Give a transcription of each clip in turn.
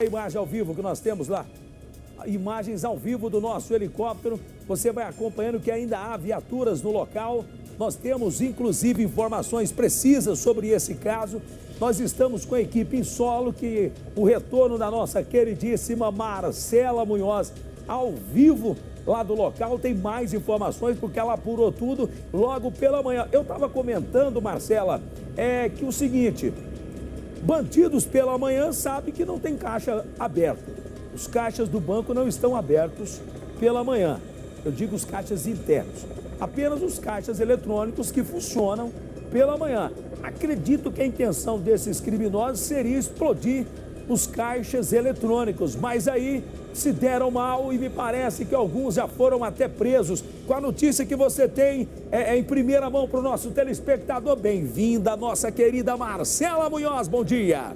imagem ao vivo que nós temos lá. Imagens ao vivo do nosso helicóptero. Você vai acompanhando que ainda há viaturas no local. Nós temos, inclusive, informações precisas sobre esse caso. Nós estamos com a equipe em solo, que o retorno da nossa queridíssima Marcela Munhoz, ao vivo, lá do local, tem mais informações, porque ela apurou tudo logo pela manhã. Eu estava comentando, Marcela, que o seguinte, bandidos pela manhã sabem que não tem caixa aberto. Os caixas do banco não estão abertos pela manhã. Eu digo os caixas internos. Apenas os caixas eletrônicos que funcionam pela manhã. Acredito que a intenção desses criminosos seria explodir os caixas eletrônicos, mas aí se deram mal e me parece que alguns já foram até presos. Com a notícia que você tem em primeira mão para o nosso telespectador, bem-vinda, nossa querida Marcela Munhoz, bom dia.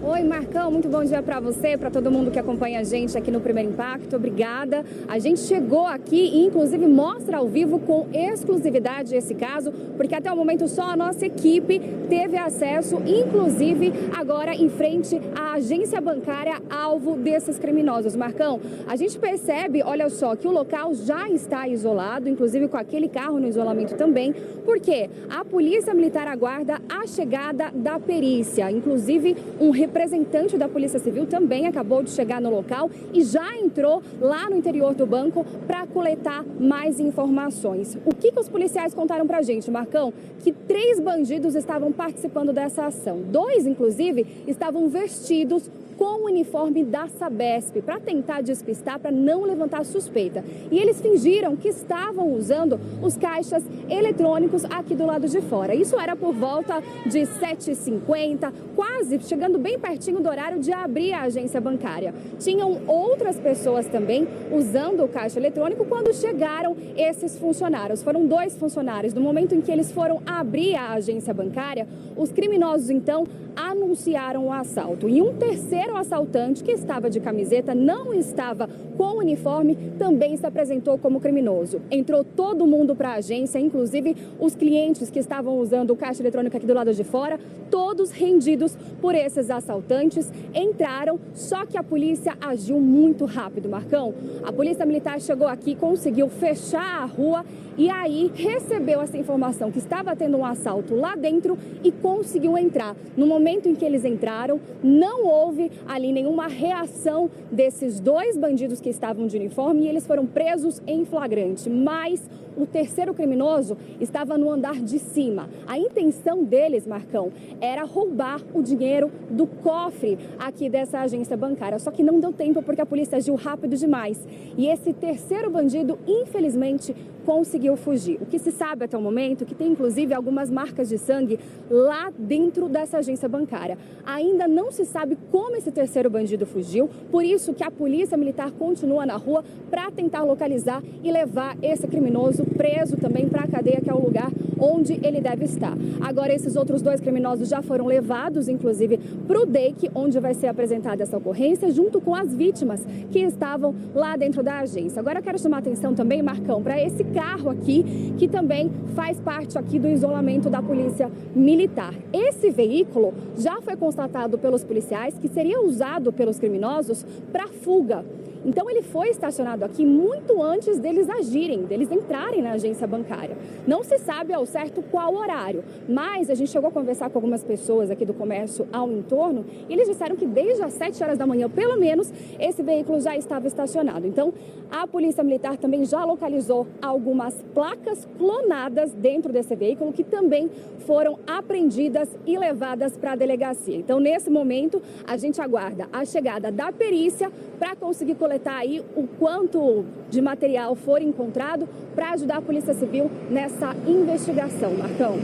Oi, Marcão, muito bom dia para você, para todo mundo que acompanha a gente aqui no Primeiro Impacto, obrigada. A gente chegou aqui e, inclusive, mostra ao vivo com exclusividade esse caso, porque até o momento só a nossa equipe teve acesso, inclusive agora em frente à agência bancária alvo desses criminosos. Marcão, a gente percebe, olha só, que o local já está isolado, inclusive com aquele carro no isolamento também, porque a Polícia Militar aguarda a chegada da perícia, inclusive um representante da Polícia Civil também acabou de chegar no local e já entrou lá no interior do banco para coletar mais informações. O que os policiais contaram para a gente, Marcão? Que 3 bandidos estavam participando dessa ação. 2, inclusive, estavam vestidos com o uniforme da Sabesp, para tentar despistar, para não levantar suspeita. E eles fingiram que estavam usando os caixas eletrônicos aqui do lado de fora. Isso era por volta de 7h50, quase chegando bem pertinho do horário de abrir a agência bancária. Tinham outras pessoas também usando o caixa eletrônico quando chegaram esses funcionários. Foram 2 funcionários. No momento em que eles foram abrir a agência bancária, os criminosos, então, anunciaram o assalto. E um terceiro assaltante, que estava de camiseta, não estava com uniforme, também se apresentou como criminoso. Entrou todo mundo para a agência, inclusive os clientes que estavam usando o caixa eletrônico aqui do lado de fora, todos rendidos por esses assaltantes, entraram, só que a polícia agiu muito rápido, Marcão. A Polícia Militar chegou aqui, conseguiu fechar a rua e aí recebeu essa informação que estava tendo um assalto lá dentro e conseguiu entrar. No momento em que eles entraram, não houve ali nenhuma reação desses 2 bandidos que estavam de uniforme e eles foram presos em flagrante. Mas o terceiro criminoso estava no andar de cima. A intenção deles, Marcão, era roubar o dinheiro do cofre aqui dessa agência bancária. Só que não deu tempo porque a polícia agiu rápido demais. E esse terceiro bandido, infelizmente, conseguiu fugir. O que se sabe até o momento é que tem, inclusive, algumas marcas de sangue lá dentro dessa agência bancária. Ainda não se sabe como esse terceiro bandido fugiu, por isso que a Polícia Militar continua na rua para tentar localizar e levar esse criminoso preso também para a cadeia, que é o lugar onde ele deve estar. Agora, esses outros 2 criminosos já foram levados, inclusive, para o DEIC, onde vai ser apresentada essa ocorrência, junto com as vítimas que estavam lá dentro da agência. Agora, eu quero chamar a atenção também, Marcão, para esse carro aqui, que também faz parte aqui do isolamento da Polícia Militar. Esse veículo já foi constatado pelos policiais que seria usado pelos criminosos para fuga. Então, ele foi estacionado aqui muito antes deles agirem, deles entrarem na agência bancária. Não se sabe ao certo qual horário, mas a gente chegou a conversar com algumas pessoas aqui do comércio ao entorno e eles disseram que desde as 7 horas da manhã, pelo menos, esse veículo já estava estacionado. Então, a Polícia Militar também já localizou algumas placas clonadas dentro desse veículo que também foram apreendidas e levadas para a delegacia. Então, nesse momento, a gente aguarda a chegada da perícia para conseguir coletar aí o quanto de material for encontrado para ajudar a Polícia Civil nessa investigação, Marcão.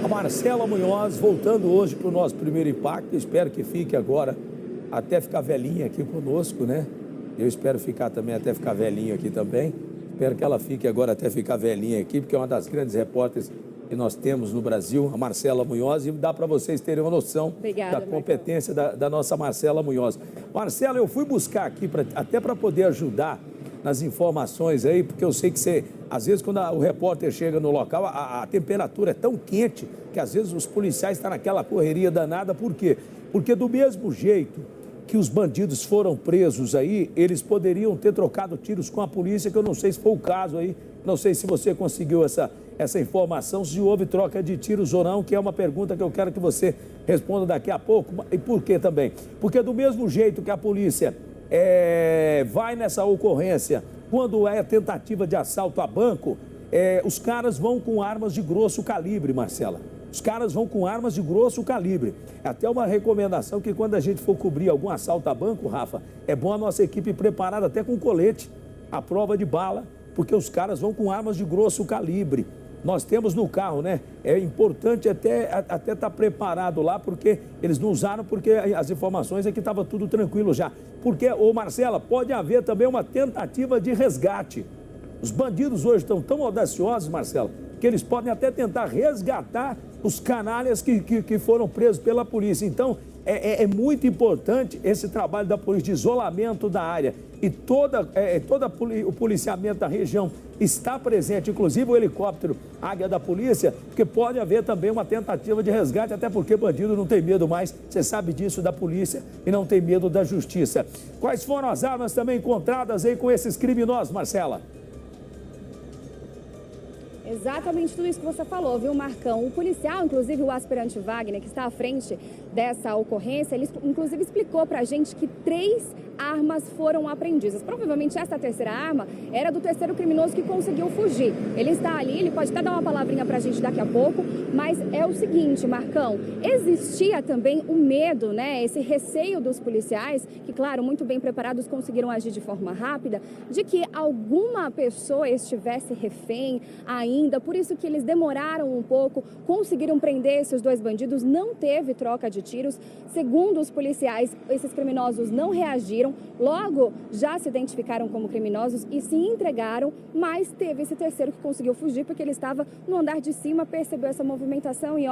A Marcela Munhoz voltando hoje para o nosso Primeiro Impacto. Espero que fique agora até ficar velhinha aqui conosco, né? Eu espero ficar também até ficar velhinho aqui também. Espero que ela fique agora até ficar velhinha aqui, porque é uma das grandes repórteres que nós temos no Brasil, a Marcela Munhoz, e dá para vocês terem uma noção da competência da nossa Marcela Munhoz. Marcela, eu fui buscar aqui até para poder ajudar nas informações aí, porque eu sei que você, às vezes, quando o repórter chega no local, a temperatura é tão quente que às vezes os policiais estão naquela correria danada. Por quê? Porque do mesmo jeito que os bandidos foram presos aí, eles poderiam ter trocado tiros com a polícia, que eu não sei se foi o caso aí, não sei se você conseguiu essa informação, se houve troca de tiros ou não, que é uma pergunta que eu quero que você responda daqui a pouco. E por que também? Porque do mesmo jeito que a polícia vai nessa ocorrência, quando é tentativa de assalto a banco, os caras vão com armas de grosso calibre, Marcela. Os caras vão com armas de grosso calibre. É até uma recomendação que quando a gente for cobrir algum assalto a banco, Rafa, é bom a nossa equipe preparada até com colete, à prova de bala, porque os caras vão com armas de grosso calibre. Nós temos no carro, né? É importante até estar preparado lá, porque eles não usaram, porque as informações é que estava tudo tranquilo já. Porque, Marcela, pode haver também uma tentativa de resgate. Os bandidos hoje estão tão audaciosos, Marcela, que eles podem até tentar resgatar os canalhas que foram presos pela polícia. Então, é muito importante esse trabalho da polícia de isolamento da área. E todo o policiamento da região está presente, inclusive o helicóptero Águia da polícia, porque pode haver também uma tentativa de resgate, até porque bandido não tem medo mais, você sabe disso, da polícia, e não tem medo da justiça. Quais foram as armas também encontradas aí com esses criminosos, Marcela? Exatamente tudo isso que você falou, viu, Marcão? O policial, inclusive o aspirante Wagner, que está à frente dessa ocorrência, ele inclusive explicou pra gente que 3 armas foram apreendidas. Provavelmente essa terceira arma era do terceiro criminoso que conseguiu fugir. Ele está ali, ele pode até dar uma palavrinha pra gente daqui a pouco, mas é o seguinte, Marcão, existia também o medo, né, esse receio dos policiais, que claro, muito bem preparados, conseguiram agir de forma rápida, de que alguma pessoa estivesse refém ainda, por isso que eles demoraram um pouco, conseguiram prender esses 2 bandidos, não teve troca de tiros. Segundo os policiais, esses criminosos não reagiram, logo já se identificaram como criminosos e se entregaram, mas teve esse terceiro que conseguiu fugir porque ele estava no andar de cima, percebeu essa movimentação e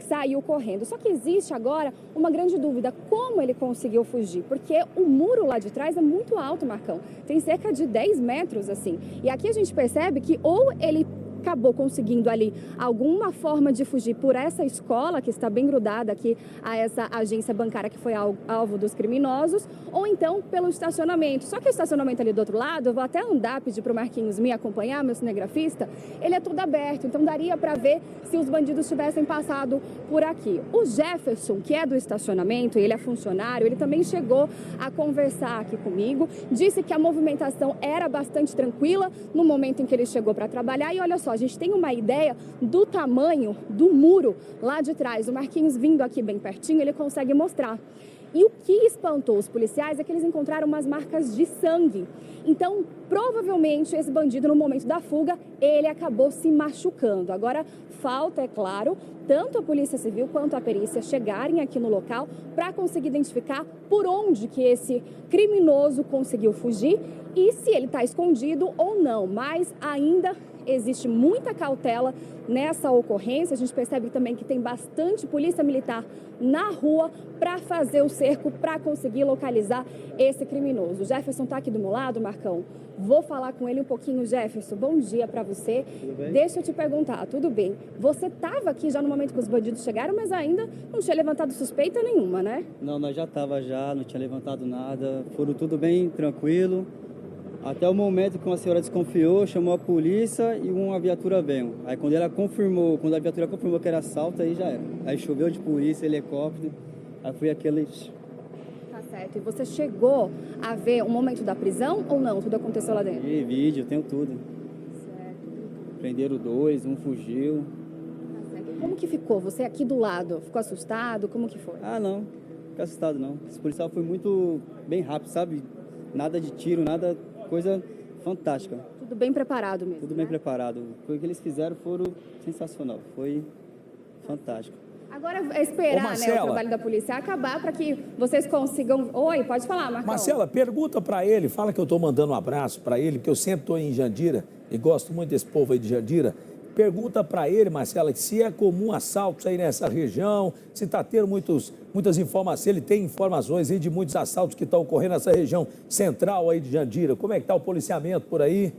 saiu correndo. Só que existe agora uma grande dúvida, como ele conseguiu fugir? Porque o muro lá de trás é muito alto, Marcão, tem cerca de 10 metros assim, e aqui a gente percebe que ou ele acabou conseguindo ali alguma forma de fugir por essa escola, que está bem grudada aqui a essa agência bancária que foi alvo dos criminosos, ou então pelo estacionamento. Só que o estacionamento ali do outro lado, eu vou até andar, pedir para o Marquinhos me acompanhar, meu cinegrafista, ele é tudo aberto, então daria para ver se os bandidos tivessem passado por aqui. O Jefferson, que é do estacionamento, ele é funcionário, ele também chegou a conversar aqui comigo, disse que a movimentação era bastante tranquila no momento em que ele chegou para trabalhar e olha só, a gente tem uma ideia do tamanho do muro lá de trás. O Marquinhos vindo aqui bem pertinho, ele consegue mostrar. E o que espantou os policiais é que eles encontraram umas marcas de sangue. Então, provavelmente, esse bandido, no momento da fuga, ele acabou se machucando. Agora, falta, é claro, tanto a Polícia Civil quanto a perícia chegarem aqui no local para conseguir identificar por onde que esse criminoso conseguiu fugir e se ele está escondido ou não. Mas ainda existe muita cautela nessa ocorrência. A gente percebe também que tem bastante polícia militar na rua para fazer o cerco, para conseguir localizar esse criminoso. O Jefferson está aqui do meu lado, Marcão. Vou falar com ele um pouquinho. Jefferson, bom dia para você. Tudo bem? Deixa eu te perguntar, tudo bem? Você estava aqui já no momento que os bandidos chegaram, mas ainda não tinha levantado suspeita nenhuma, né? Não, nós já estava já, não tinha levantado nada. Foram tudo bem tranquilo. Até o momento que uma senhora desconfiou, chamou a polícia e uma viatura veio. Aí quando a viatura confirmou que era assalto, aí já era. Aí choveu de polícia, helicóptero, aí foi aquele... Tá certo. E você chegou a ver o momento da prisão ou não? Tudo aconteceu lá dentro? E vídeo, tenho tudo. Certo. Prenderam 2, um fugiu. Tá certo. Como que ficou? Você aqui do lado, ficou assustado? Como que foi? Ah, não, fiquei assustado não. Esse policial foi muito bem rápido, sabe? Nada de tiro, nada... Coisa fantástica. Tudo bem preparado mesmo, Tudo bem preparado. O que eles fizeram foram sensacional. Foi fantástico. Agora é esperar, né, o trabalho da polícia acabar para que vocês consigam... Oi, pode falar, Marcão. Marcela, pergunta para ele, fala que eu estou mandando um abraço para ele, porque eu sempre estou em Jandira e gosto muito desse povo aí de Jandira. Pergunta para ele, Marcela, se é comum assaltos aí nessa região, se está tendo muitas informações, se ele tem informações aí de muitos assaltos que estão ocorrendo nessa região central aí de Jandira. Como é que está o policiamento por aí?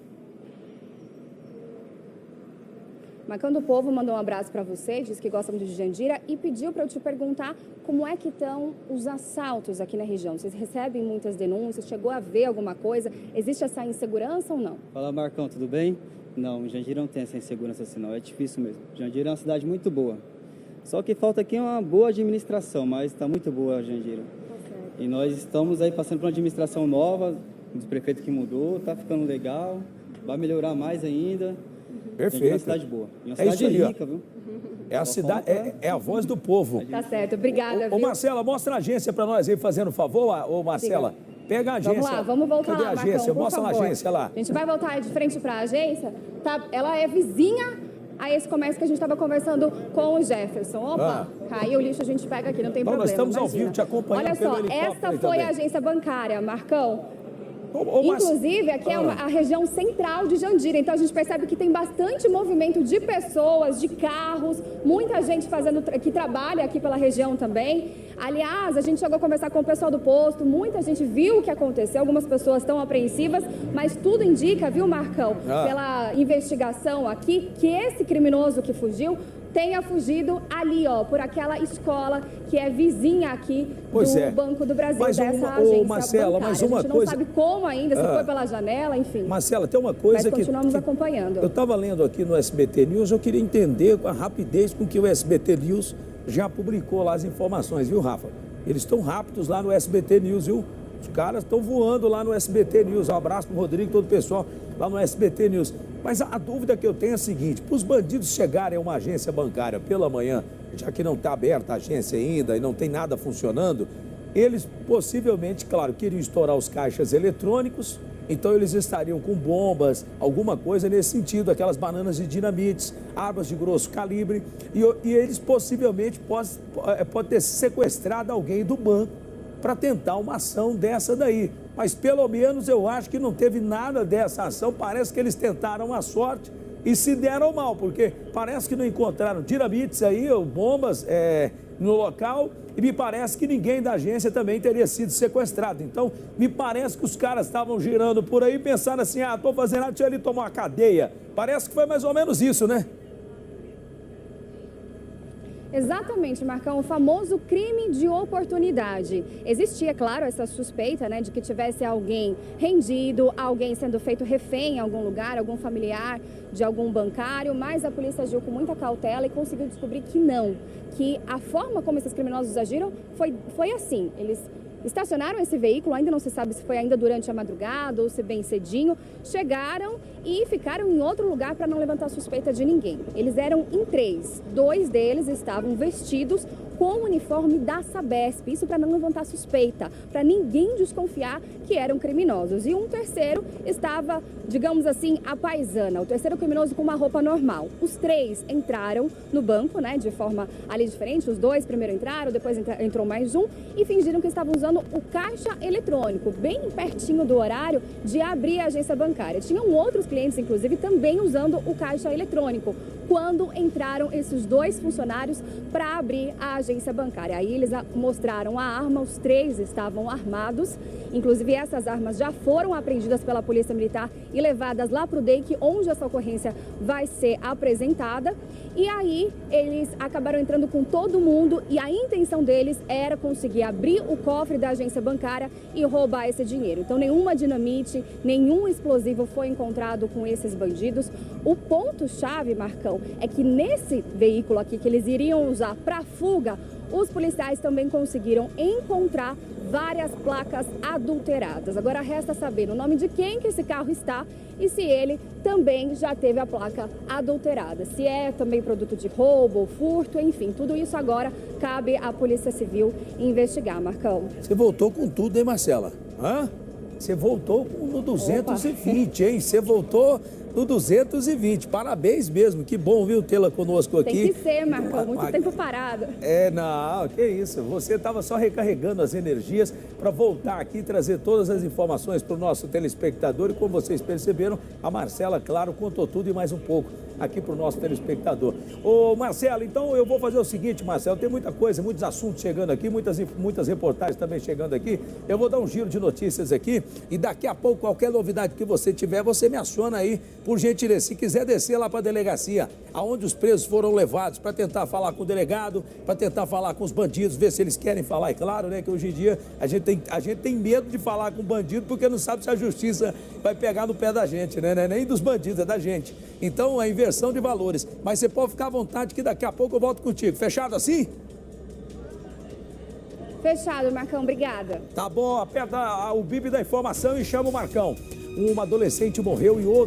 Marcão do Povo mandou um abraço para você, diz que gosta muito de Jandira e pediu para eu te perguntar como é que estão os assaltos aqui na região. Vocês recebem muitas denúncias? Chegou a ver alguma coisa? Existe essa insegurança ou não? Fala, Marcão, tudo bem? Não, Jandira não tem essa insegurança assim, não. É difícil mesmo. Jandira é uma cidade muito boa. Só que falta aqui uma boa administração, mas está muito boa a Jandira. E nós estamos aí passando por uma administração nova, do prefeito que mudou, está ficando legal, vai melhorar mais ainda. Perfeito. É uma cidade boa. E uma É isso cidade aí, rica, viu? É a cidade, é a voz do povo. Tá certo, obrigada, Ô, viu? Marcela, mostra a agência para nós aí, fazendo um favor, ô Marcela. Pega a agência. Vamos lá, vamos voltar Cadê lá, a agência? Marcão, por Mostra favor. a agência lá. A gente vai voltar de frente para a agência. Tá, ela é vizinha a esse comércio que a gente estava conversando com o Jefferson. Opa, caiu o lixo, a gente pega aqui, não tem Então, problema. nós estamos ao imagina. vivo te acompanhando Olha pelo só, helicóptero essa aí foi também. a agência bancária, Marcão. Ô, Inclusive, aqui é a região central de Jandira, então a gente percebe que tem bastante movimento de pessoas, de carros, muita gente que trabalha aqui pela região também. Aliás, a gente chegou a conversar com o pessoal do posto, muita gente viu o que aconteceu, algumas pessoas estão apreensivas, mas tudo indica, viu, Marcão, pela investigação aqui, que esse criminoso que fugiu tenha fugido ali, ó, por aquela escola que é vizinha aqui do Banco do Brasil, mas dessa agência Marcela, bancária. mas uma a gente coisa... não sabe como ainda, se foi pela janela, enfim. Marcela, tem uma coisa mas continuamos acompanhando. Eu estava lendo aqui no SBT News, eu queria entender com a rapidez com que o SBT News já publicou lá as informações, viu, Rafa? Eles estão rápidos lá no SBT News, viu? Os caras estão voando lá no SBT News. Um abraço para o Rodrigo e todo o pessoal lá no SBT News. Mas a dúvida que eu tenho é a seguinte: para os bandidos chegarem a uma agência bancária pela manhã, já que não está aberta a agência ainda e não tem nada funcionando, eles possivelmente, claro, queriam estourar os caixas eletrônicos, então eles estariam com bombas, alguma coisa nesse sentido, aquelas bananas de dinamites, armas de grosso calibre, e eles possivelmente podem ter sequestrado alguém do banco para tentar uma ação dessa daí. Mas pelo menos eu acho que não teve nada dessa ação, parece que eles tentaram a sorte e se deram mal, porque parece que não encontraram dinamites aí, ou bombas no local, e me parece que ninguém da agência também teria sido sequestrado. Então, me parece que os caras estavam girando por aí, pensando assim, tô fazendo nada, deixa ele tomar uma cadeia. Parece que foi mais ou menos isso, né? Exatamente, Marcão, o famoso crime de oportunidade. Existia, claro, essa suspeita, né, de que tivesse alguém rendido, alguém sendo feito refém em algum lugar, algum familiar de algum bancário, mas a polícia agiu com muita cautela e conseguiu descobrir que não, que a forma como esses criminosos agiram foi assim. Eles estacionaram esse veículo, ainda não se sabe se foi ainda durante a madrugada ou se bem cedinho, chegaram e ficaram em outro lugar para não levantar suspeita de ninguém. Eles eram em 3, 2 deles estavam vestidos com o uniforme da Sabesp, isso para não levantar suspeita, para ninguém desconfiar que eram criminosos. E um terceiro estava, digamos assim, à paisana, o terceiro criminoso com uma roupa normal. Os 3 entraram no banco, né, de forma ali diferente, os 2 primeiro entraram, depois entrou mais um e fingiram que estavam usando o caixa eletrônico, bem pertinho do horário de abrir a agência bancária. Tinham outros clientes, inclusive, também usando o caixa eletrônico, quando entraram esses 2 funcionários para abrir a agência bancária. Aí eles mostraram a arma, os 3 estavam armados, inclusive essas armas já foram apreendidas pela Polícia Militar e levadas lá para o DEIC, onde essa ocorrência vai ser apresentada. E aí eles acabaram entrando com todo mundo e a intenção deles era conseguir abrir o cofre da agência bancária e roubar esse dinheiro. Então nenhuma dinamite, nenhum explosivo foi encontrado com esses bandidos. O ponto-chave, Marcão, é que nesse veículo aqui que eles iriam usar para fuga, os policiais também conseguiram encontrar várias placas adulteradas. Agora resta saber o nome de quem que esse carro está e se ele também já teve a placa adulterada. Se é também produto de roubo ou furto, enfim, tudo isso agora cabe à Polícia Civil investigar, Marcão. Você voltou com tudo, hein, Marcela? Você voltou no 220, hein? Você voltou no 220. Parabéns mesmo. Que bom, viu, tê-la conosco aqui. Tem que ser, Marcão. Muito tempo parado. Não, que isso. Você estava só recarregando as energias para voltar aqui e trazer todas as informações para o nosso telespectador. E como vocês perceberam, a Marcela, claro, contou tudo e mais um pouco. aqui para o nosso telespectador. Ô Marcelo, então eu vou fazer o seguinte, Marcelo, tem muita coisa, muitos assuntos chegando aqui, muitas reportagens também chegando aqui. Eu vou dar um giro de notícias aqui e daqui a pouco qualquer novidade que você tiver, você me aciona aí, por gentileza. Se quiser descer lá para a delegacia, aonde os presos foram levados, para tentar falar com o delegado, para tentar falar com os bandidos, ver se eles querem falar. É claro, né, que hoje em dia a gente tem medo de falar com o bandido porque não sabe se a justiça vai pegar no pé da gente, né? Nem dos bandidos, é da gente. Então, é inversão de valores. Mas você pode ficar à vontade que daqui a pouco eu volto contigo. Fechado assim? Fechado, Marcão, obrigada. Tá bom, aperta o bip da informação e chama o Marcão. Uma adolescente morreu e outra